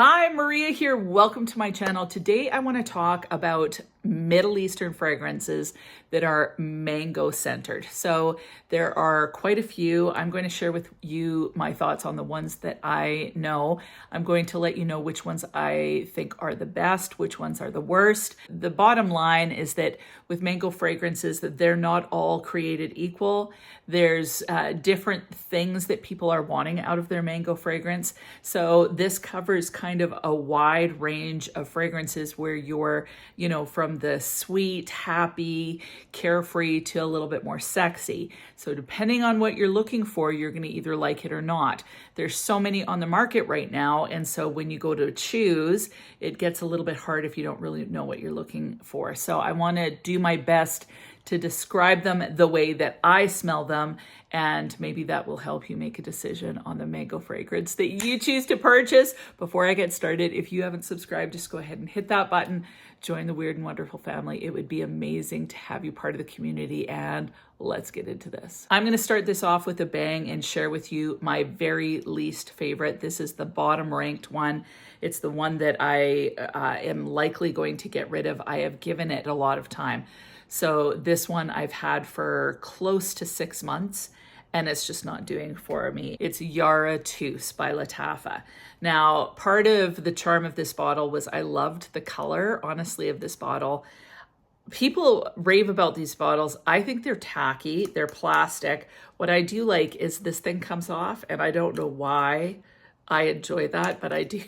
Hi, Maria here. Welcome to my channel. Today I want to talk about Middle Eastern fragrances that are mango centered. So there are quite a few. I'm going to share with you my thoughts on the ones that I know. I'm going to let you know which ones I think are the best, which ones are the worst. The bottom line is that with mango fragrances, that they're not all created equal. There's different things that people are wanting out of their mango fragrance. So this covers kind of a wide range of fragrances where you're, from the sweet, happy, carefree to a little bit more sexy. So depending on what you're looking for, you're going to either like it or not. There's so many on the market right now. And so when you go to choose, it gets a little bit hard if you don't really know what you're looking for. So I want to do my best to describe them the way that I smell them, and maybe that will help you make a decision on the mango fragrance that you choose to purchase. Before I get started, if you haven't subscribed, just go ahead and hit that button, join the Weird and Wonderful family. It would be amazing to have you part of the community, and let's get into this. I'm going to start this off with a bang and share with you my very least favorite. This is the bottom ranked one. It's the one that I am likely going to get rid of. I have given it a lot of time. So this one I've had for close to 6 months, and it's just not doing for me. It's Yara Tous by Lattafa. Now, part of the charm of this bottle was I loved the color, honestly, of this bottle. People rave about these bottles. I think they're tacky, they're plastic. What I do like is this thing comes off, and I don't know why I enjoy that, but I do.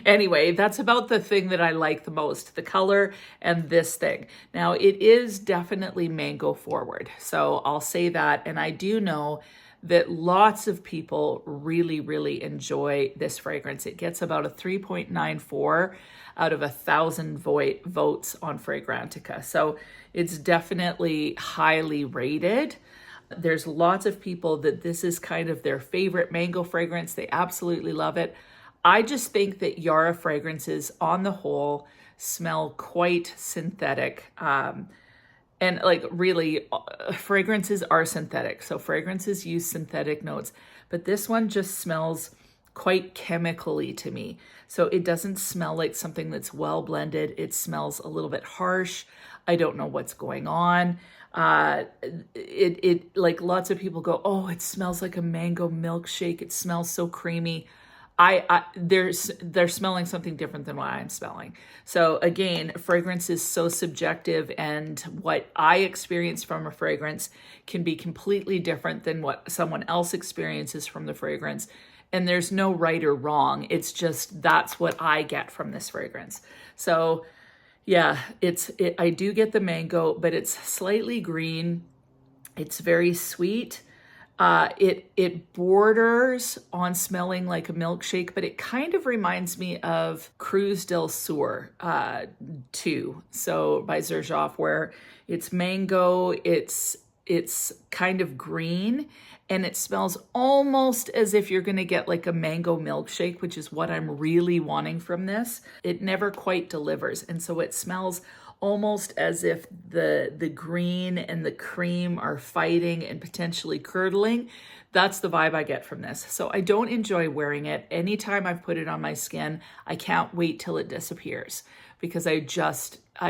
Anyway, that's about the thing that I like the most, the color and this thing. Now, it is definitely mango forward, so I'll say that. And I do know that lots of people really, really enjoy this fragrance. It gets about a 3.94 out of 1,000 votes on Fragrantica. So it's definitely highly rated. There's lots of people that this is kind of their favorite mango fragrance. They absolutely love it. I just think that Yara fragrances on the whole smell quite synthetic. And like really, fragrances are synthetic. So fragrances use synthetic notes, but this one just smells quite chemically to me. So it doesn't smell like something that's well blended. It smells a little bit harsh. I don't know what's going on. It like lots of people go, oh, it smells like a mango milkshake. It smells so creamy. They're smelling something different than what I'm smelling. So again, fragrance is so subjective, and what I experience from a fragrance can be completely different than what someone else experiences from the fragrance. And there's no right or wrong. It's just, that's what I get from this fragrance. So yeah, I do get the mango, but it's slightly green. It's very sweet. It borders on smelling like a milkshake, but it kind of reminds me of Cruz del Sur 2, so by Xerjoff, where it's mango, it's kind of green, and it smells almost as if you're going to get like a mango milkshake, which is what I'm really wanting from this. It never quite delivers, and so it smells almost as if the green and the cream are fighting and potentially curdling. That's the vibe I get from this. So I don't enjoy wearing it. Anytime I've put it on my skin, I can't wait till it disappears because I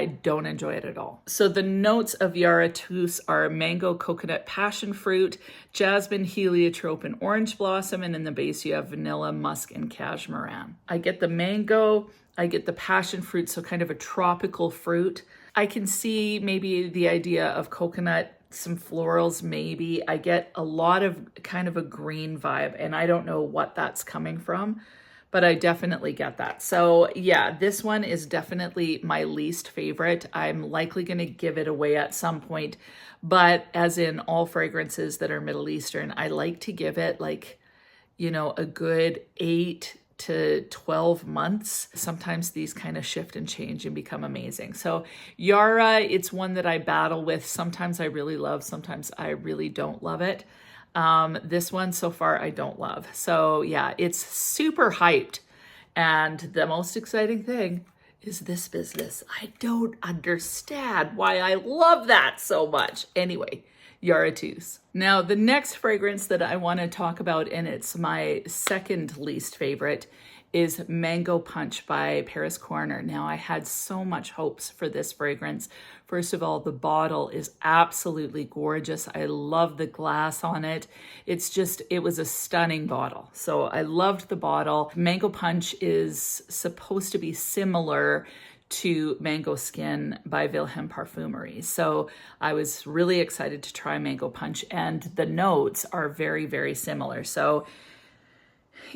don't enjoy it at all. So the notes of Yara Tous are mango, coconut, passion fruit, jasmine, heliotrope, and orange blossom. And in the base, you have vanilla, musk, and cashmeran. I get the mango, I get the passion fruit, so kind of a tropical fruit. I can see maybe the idea of coconut, some florals maybe. I get a lot of kind of a green vibe, and I don't know what that's coming from, but I definitely get that. So yeah, this one is definitely my least favorite. I'm likely going to give it away at some point, but as in all fragrances that are Middle Eastern, I like to give it like, a good 8 to 12 months. Sometimes these kind of shift and change and become amazing. So Yara, it's one that I battle with. Sometimes I really love, sometimes I really don't love it. This one so far I don't love. So yeah, it's super hyped. And the most exciting thing is this business. I don't understand why I love that so much. Anyway, Yara Tous. Now, the next fragrance that I want to talk about, and it's my second least favorite, is Mango Punch by Paris Corner. Now, I had so much hopes for this fragrance. First of all, the bottle is absolutely gorgeous. I love the glass on it. It was a stunning bottle. So I loved the bottle. Mango Punch is supposed to be similar to Mango Skin by Wilhelm Parfumerie. So I was really excited to try Mango Punch, and the notes are very, very similar. So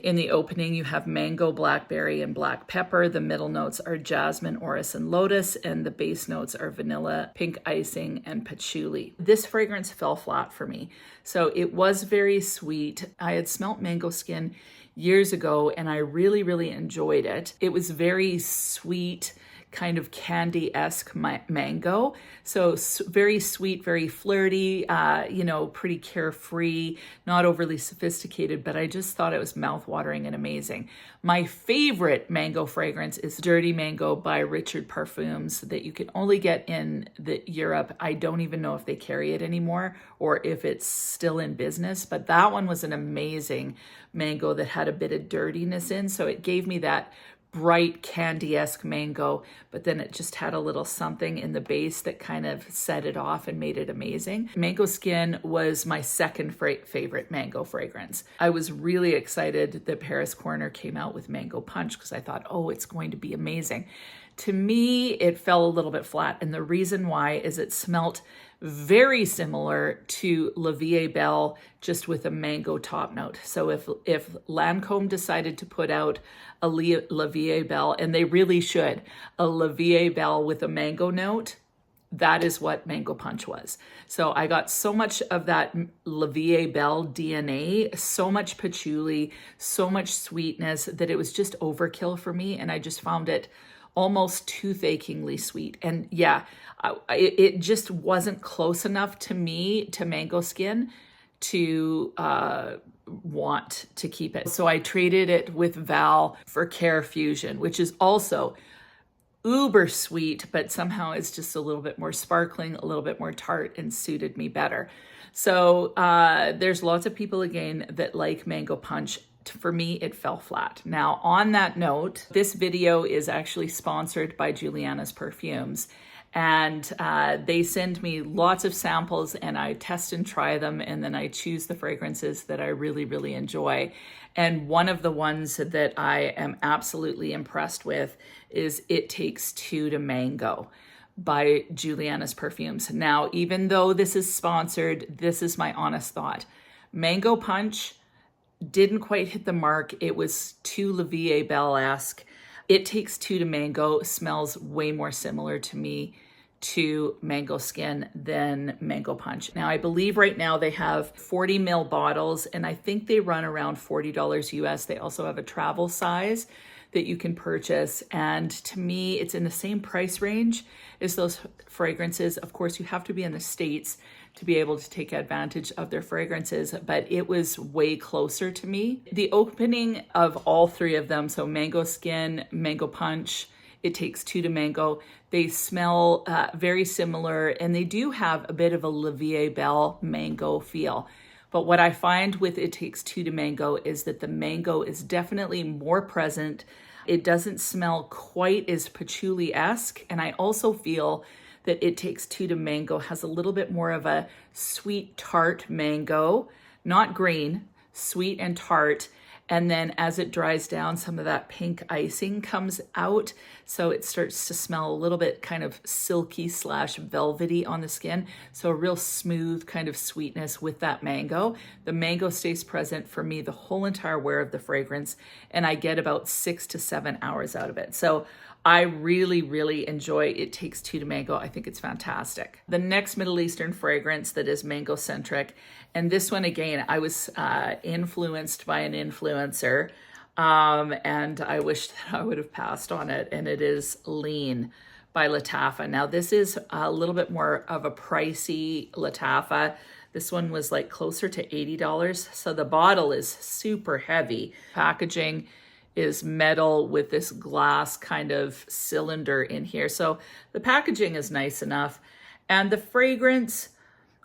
in the opening, you have mango, blackberry, and black pepper. The middle notes are jasmine, orris, and lotus, and the base notes are vanilla, pink icing, and patchouli. This fragrance fell flat for me. So it was very sweet. I had smelt Mango Skin years ago, and I really, really enjoyed it. It was very sweet, kind of candy-esque mango. So very sweet, very flirty, pretty carefree, not overly sophisticated, but I just thought it was mouth-watering and amazing. My favorite mango fragrance is Dirty Mango by Richard Perfumes that you can only get in Europe. I don't even know if they carry it anymore or if it's still in business, but that one was an amazing mango that had a bit of dirtiness in. So it gave me that bright candy-esque mango, but then it just had a little something in the base that kind of set it off and made it amazing. Mango Skin was my second favorite mango fragrance. I was really excited that Paris Corner came out with Mango Punch because I thought, oh, it's going to be amazing. To me, it fell a little bit flat, and the reason why is it smelt very similar to La Vie Belle, just with a mango top note. So if Lancôme decided to put out a La Vie Belle, and they really should, a La Vie Belle with a mango note, that is what Mango Punch was. So I got so much of that La Vie Belle DNA, so much patchouli, so much sweetness that it was just overkill for me, and I just found it almost tooth-achingly sweet. And yeah, it just wasn't close enough to me, to Mango Skin, to want to keep it. So I traded it with Val for Care Fusion, which is also uber sweet, but somehow it's just a little bit more sparkling, a little bit more tart, and suited me better. So there's lots of people, again, that like Mango Punch. For me, it fell flat. Now, on that note, this video is actually sponsored by Juliana's Perfumes, and they send me lots of samples, and I test and try them, and then I choose the fragrances that I really, really enjoy. And one of the ones that I am absolutely impressed with is It Takes Two to Mango by Juliana's Perfumes. Now, even though this is sponsored, this is my honest thought. Mango Punch didn't quite hit the mark. It was too La Vie Belle-esque. It Takes Two to Mango smells way more similar to me to Mango Skin than Mango Punch. Now, I believe right now they have 40 ml bottles, and I think they run around $40 US. They also have a travel size that you can purchase. And to me, it's in the same price range as those fragrances. Of course, you have to be in the States to be able to take advantage of their fragrances, but it was way closer to me. The opening of all three of them, so Mango Skin, Mango Punch, It Takes Two to Mango, they smell very similar, and they do have a bit of a La Vie Belle mango feel. But what I find with It Takes Two to Mango is that the mango is definitely more present. It doesn't smell quite as patchouli-esque, and I also feel that It Takes Two to Mango has a little bit more of a sweet tart mango, not green, sweet and tart. And then as it dries down, some of that pink icing comes out. So it starts to smell a little bit kind of silky / velvety on the skin. So a real smooth kind of sweetness with that mango. The mango stays present for me the whole entire wear of the fragrance, and I get about 6 to 7 hours out of it. So I really, really enjoy It Takes Two to Mango. I think it's fantastic. The next Middle Eastern fragrance that is mango centric, and this one again, I was influenced by an influencer, and I wish that I would have passed on it, and it is Lean by Lattafa. Now this is a little bit more of a pricey Lattafa. This one was like closer to $80, so the bottle is super heavy. Packaging is metal with this glass kind of cylinder in here. So the packaging is nice enough. And the fragrance,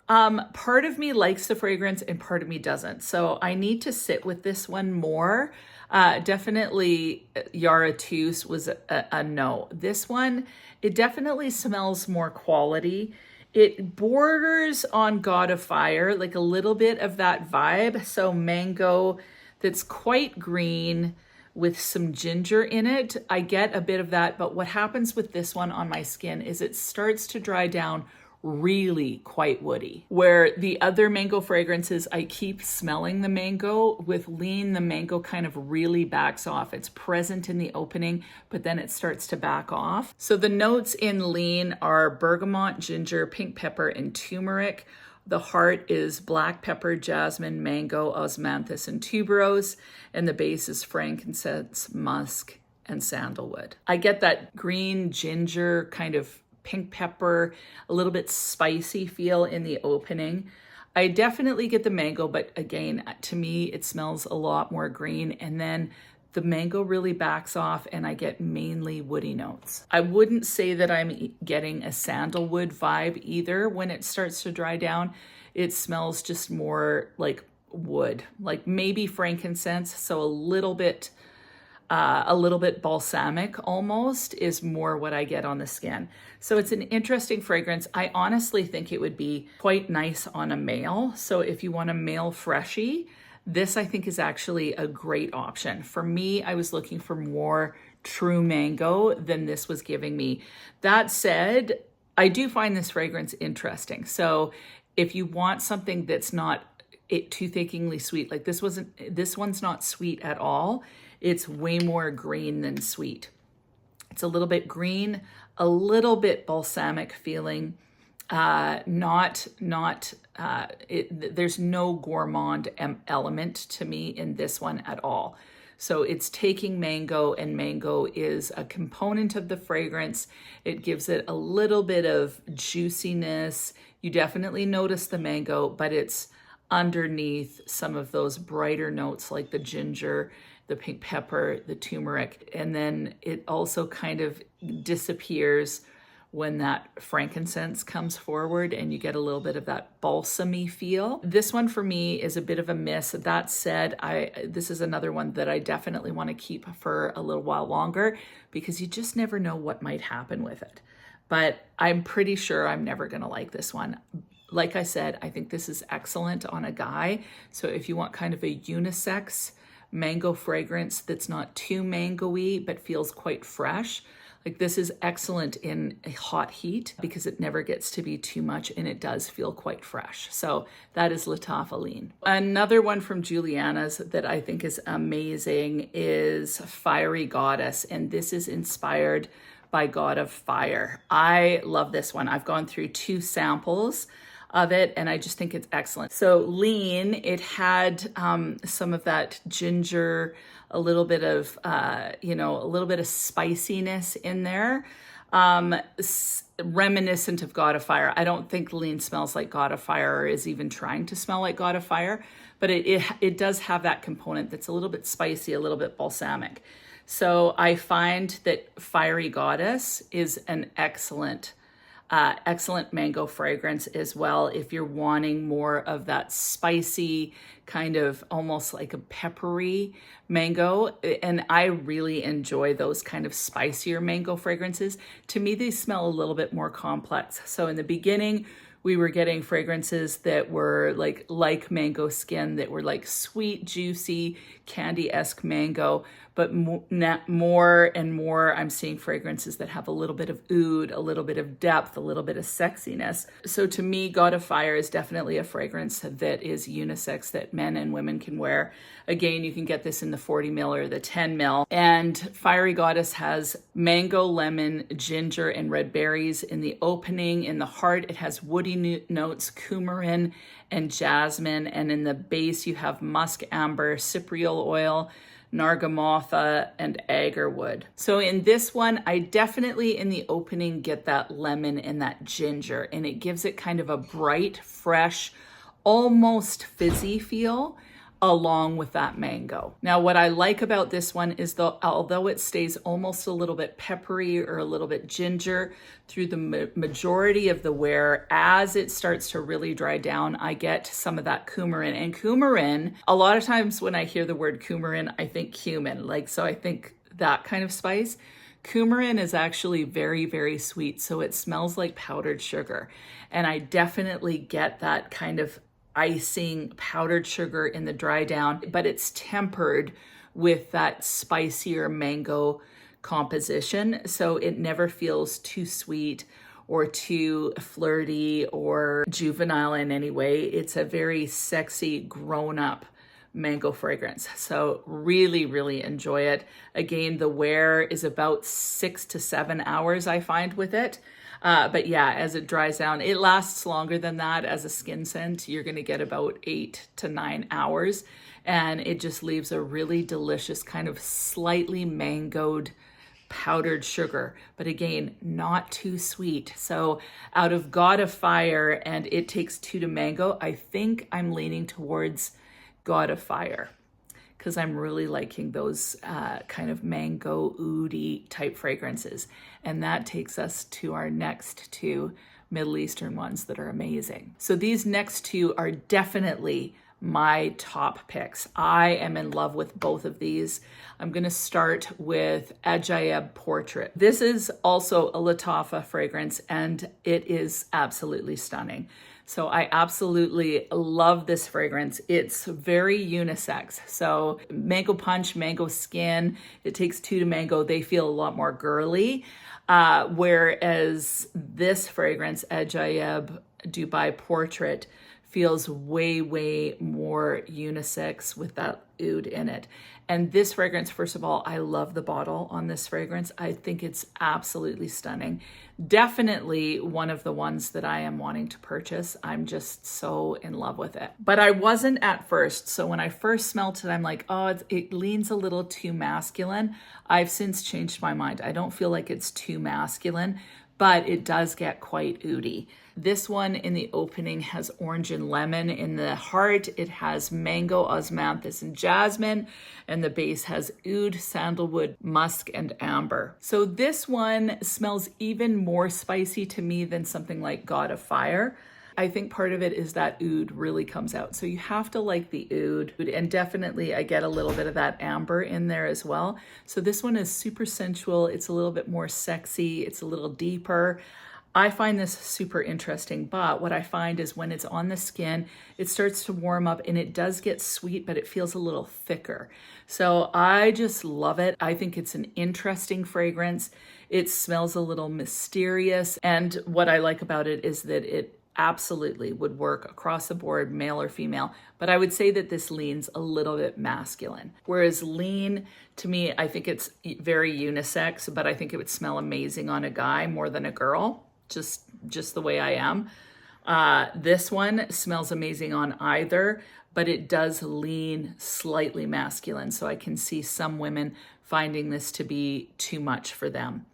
part of me likes the fragrance and part of me doesn't. So I need to sit with this one more. Definitely Yara Tus was a no. This one, it definitely smells more quality. It borders on God of Fire, like a little bit of that vibe. So mango that's quite green with some ginger in it. I get a bit of that, but what happens with this one on my skin is it starts to dry down really quite woody. Where the other mango fragrances, I keep smelling the mango. With Lean, the mango kind of really backs off. It's present in the opening, but then it starts to back off. So the notes in Lean are bergamot, ginger, pink pepper, and turmeric. The heart is black pepper, jasmine, mango, osmanthus, and tuberose. And the base is frankincense, musk, and sandalwood. I get that green ginger kind of pink pepper, a little bit spicy feel in the opening. I definitely get the mango, but again, to me, it smells a lot more green. And then the mango really backs off and I get mainly woody notes. I wouldn't say that I'm getting a sandalwood vibe either when it starts to dry down. It smells just more like wood, like maybe frankincense. So a little bit balsamic almost is more what I get on the skin. So it's an interesting fragrance. I honestly think it would be quite nice on a male. So if you want a male freshie, this I think is actually a great option. For me, I was looking for more true mango than this was giving me. That said, I do find this fragrance interesting. So if you want something that's not too thickingly sweet, like this one's not sweet at all. It's way more green than sweet. It's a little bit green, a little bit balsamic feeling. There's no gourmand element to me in this one at all. So it's taking mango, and mango is a component of the fragrance. It gives it a little bit of juiciness. You definitely notice the mango, but it's underneath some of those brighter notes like the ginger, the pink pepper, the turmeric, and then it also kind of disappears when that frankincense comes forward and you get a little bit of that balsamy feel. This one for me is a bit of a miss. That said, this is another one that I definitely want to keep for a little while longer because you just never know what might happen with it. But I'm pretty sure I'm never going to like this one. Like I said, I think this is excellent on a guy. So if you want kind of a unisex mango fragrance that's not too mango-y but feels quite fresh, like this is excellent in a hot heat because it never gets to be too much and it does feel quite fresh. So that is Lean. Another one from Juliana's that I think is amazing is Fiery Goddess, and this is inspired by God of Fire. I love this one. I've gone through 2 samples of it and I just think it's excellent. So Lean, it had some of that ginger, a little bit of a little bit of spiciness in there, reminiscent of God of Fire. I don't think Lean smells like God of Fire or is even trying to smell like God of Fire, but it does have that component that's a little bit spicy, a little bit balsamic. So I find that Fiery Goddess is an excellent mango fragrance as well if you're wanting more of that spicy kind of almost like a peppery mango. And I really enjoy those kind of spicier mango fragrances. To me, they smell a little bit more complex. So in the beginning, we were getting fragrances that were like mango skin, that were like sweet, juicy, candy-esque mango. But more and more, I'm seeing fragrances that have a little bit of oud, a little bit of depth, a little bit of sexiness. So to me, God of Fire is definitely a fragrance that is unisex, that men and women can wear. Again, you can get this in the 40 ml or the 10 ml. And Fiery Goddess has mango, lemon, ginger, and red berries in the opening. In the heart, it has woody notes, coumarin, and jasmine. And in the base, you have musk, amber, cypriol oil, nargamotha, and agarwood. So in this one, I definitely in the opening get that lemon and that ginger, and it gives it kind of a bright, fresh, almost fizzy feel. along with that mango. Now, what I like about this one is although it stays almost a little bit peppery or a little bit ginger through the majority of the wear, as it starts to really dry down, I get some of that coumarin. And coumarin, a lot of times when I hear the word coumarin, I think cumin, so I think that kind of spice. Coumarin is actually very, very sweet, so it smells like powdered sugar. And I definitely get that kind of icing powdered sugar in the dry down, but it's tempered with that spicier mango composition, so it never feels too sweet or too flirty or juvenile in any way. It's a very sexy, grown-up mango fragrance. So really, really enjoy it. Again, the wear is about 6 to 7 hours, I find, with it. But yeah, as it dries down, it lasts longer than that. As a skin scent, you're going to get about 8 to 9 hours. And it just leaves a really delicious kind of slightly mangoed powdered sugar, but again, not too sweet. So out of God of Fire and It Takes Two to Mango, I think I'm leaning towards God of Fire because I'm really liking those kind of mango oud-y type fragrances. And that takes us to our next two Middle Eastern ones that are amazing. So these next two are definitely my top picks. I am in love with both of these. I'm going to start with Dhabi Portrait. This is also a Lattafa fragrance and it is absolutely stunning. So I absolutely love this fragrance. It's very unisex. So mango punch, mango skin, It Takes Two to Mango, they feel a lot more girly. Whereas this fragrance, Dhabi Dubai Portrait, feels way, way more unisex with that oud in it. And this fragrance, first of all, I love the bottle on this fragrance. I think it's absolutely stunning. Definitely one of the ones that I am wanting to purchase. I'm just so in love with it. But I wasn't at first. So when I first smelled it, I'm like, oh, it leans a little too masculine. I've since changed my mind. I don't feel like it's too masculine, but it does get quite oudy. This one in the opening has orange and lemon. In the heart, it has mango, osmanthus, and jasmine. And the base has oud, sandalwood, musk, and amber. So this one smells even more spicy to me than something like God of Fire. I think part of it is that oud really comes out. So you have to like the oud. And definitely I get a little bit of that amber in there as well. So this one is super sensual. It's a little bit more sexy. It's a little deeper. I find this super interesting, but what I find is when it's on the skin, it starts to warm up and it does get sweet, but it feels a little thicker. So I just love it. I think it's an interesting fragrance. It smells a little mysterious. And what I like about it is that it absolutely would work across the board, male or female. But I would say that this leans a little bit masculine. Whereas lean, to me, I think it's very unisex, but I think it would smell amazing on a guy more than a girl. Just the way I am. This one smells amazing on either, but it does lean slightly masculine. So I can see some women finding this to be too much for them.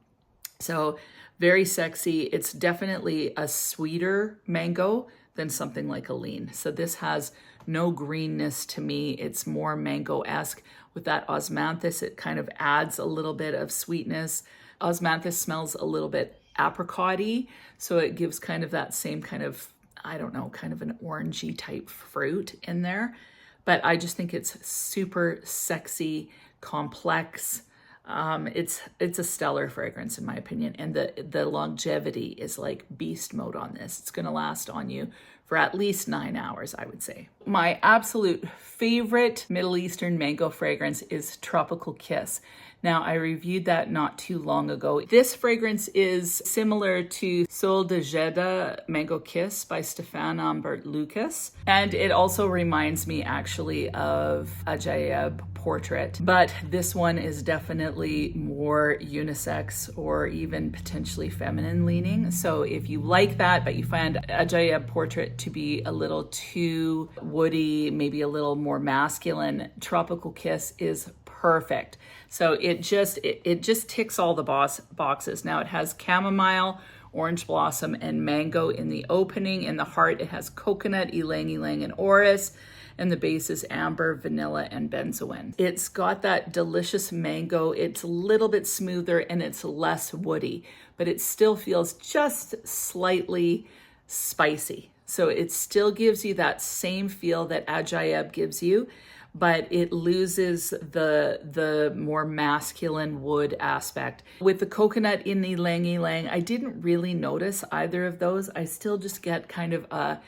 So very sexy. It's definitely a sweeter mango than something like a lean. So this has no greenness to me. It's more mango-esque. With that osmanthus, it kind of adds a little bit of sweetness. Osmanthus smells a little bit apricot-y, so it gives kind of that same kind of, I don't know, kind of an orangey type fruit in there. But I just think it's super sexy, complex. It's a stellar fragrance in my opinion, and the longevity is like beast mode on this. It's going to last on you for at least 9 hours, I would say. My absolute favorite Middle Eastern mango fragrance is Tropical Kiss. Now, I reviewed that not too long ago. This fragrance is similar to Sol de Jeddah Mango Kiss by Stefan Ambert Lucas. And it also reminds me actually of Dhabi Portrait. But this one is definitely more unisex or even potentially feminine leaning. So if you like that, but you find Dhabi Portrait to be a little too woody, maybe a little more masculine, Tropical Kiss is perfect. So it just ticks all the boxes. Now it has chamomile, orange blossom, and mango in the opening. In the heart, it has coconut, ylang ylang, and orris. and the base is amber, vanilla, and benzoin. It's got that delicious mango. It's a little bit smoother and it's less woody, but it still feels just slightly spicy. So it still gives you that same feel that Ajaib gives you, but it loses the more masculine wood aspect. With the coconut in the Ylang Ylang, I didn't really notice either of those. I still just get kind of a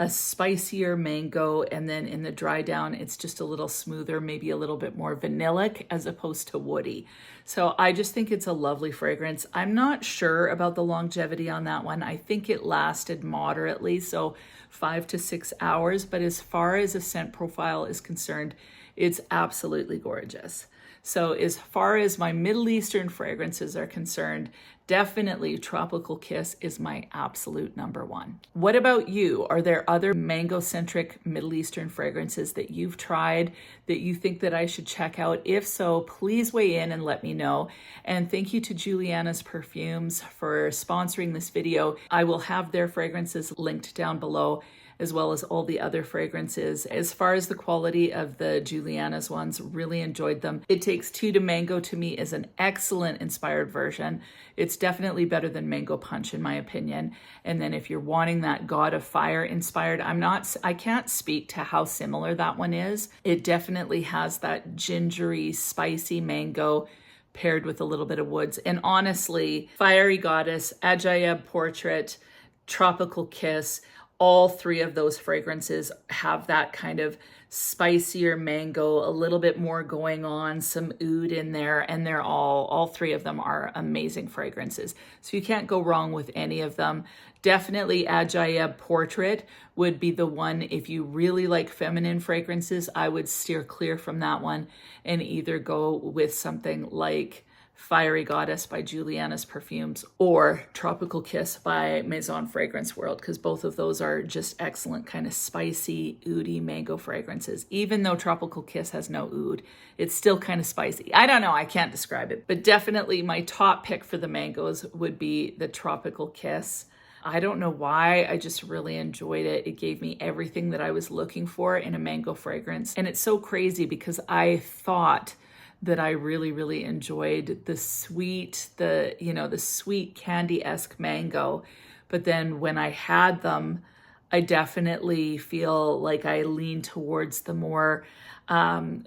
spicier mango, and then in the dry down, it's just a little smoother, maybe a little bit more vanillic as opposed to woody. So I just think it's a lovely fragrance. I'm not sure about the longevity on that one. I think it lasted moderately, so 5 to 6 hours, but as far as a scent profile is concerned, it's absolutely gorgeous. So as far as my Middle Eastern fragrances are concerned, definitely Tropical Kiss is my absolute number one. What about you? Are there other mango-centric Middle Eastern fragrances that you've tried that you think that I should check out? If so, please weigh in and let me know. And thank you to Juliana's Perfumes for sponsoring this video. I will have their fragrances linked down below, as well as all the other fragrances. As far as the quality of the Juliana's ones, really enjoyed them. It Takes Two to Mango to me is an excellent inspired version. It's definitely better than Mango Punch in my opinion. And then if you're wanting that God of Fire inspired, I can't speak to how similar that one is. It definitely has that gingery, spicy mango paired with a little bit of woods. And honestly, Fiery Goddess, Dhabi Portrait, Tropical Kiss, all three of those fragrances have that kind of spicier mango, a little bit more going on, some oud in there, and they're all three of them are amazing fragrances. So you can't go wrong with any of them. Definitely Dhabi Portrait would be the one. If you really like feminine fragrances, I would steer clear from that one and either go with something like Fiery Goddess by Juliana's Perfumes or Tropical Kiss by Maison Fragrance World, because both of those are just excellent kind of spicy, oudy mango fragrances. Even though Tropical Kiss has no oud, it's still kind of spicy. I don't know, I can't describe it, but definitely my top pick for the mangoes would be the Tropical Kiss. I don't know why, I just really enjoyed it. It gave me everything that I was looking for in a mango fragrance. And it's so crazy because I thought that I really, really enjoyed the sweet, the sweet candy-esque mango. But then when I had them, I definitely feel like I lean towards the more,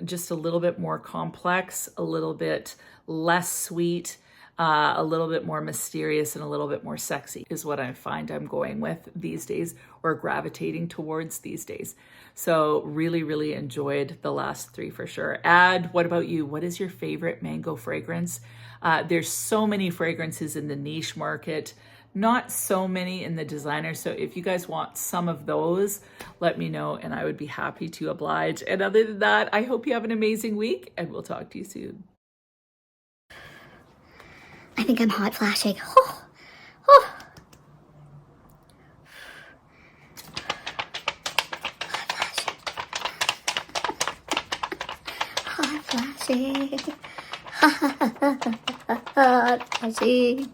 just a little bit more complex, a little bit less sweet, a little bit more mysterious and a little bit more sexy is what I find I'm going with these days, or gravitating towards these days. So really, really enjoyed the last three for sure. What about you? What is your favorite mango fragrance? There's so many fragrances in the niche market, not so many in the designer. So if you guys want some of those, let me know and I would be happy to oblige. And other than that, I hope you have an amazing week and we'll talk to you soon. I think I'm hot flashing. Oh, oh. Hot flashing. Hot flashing. Hot flashing.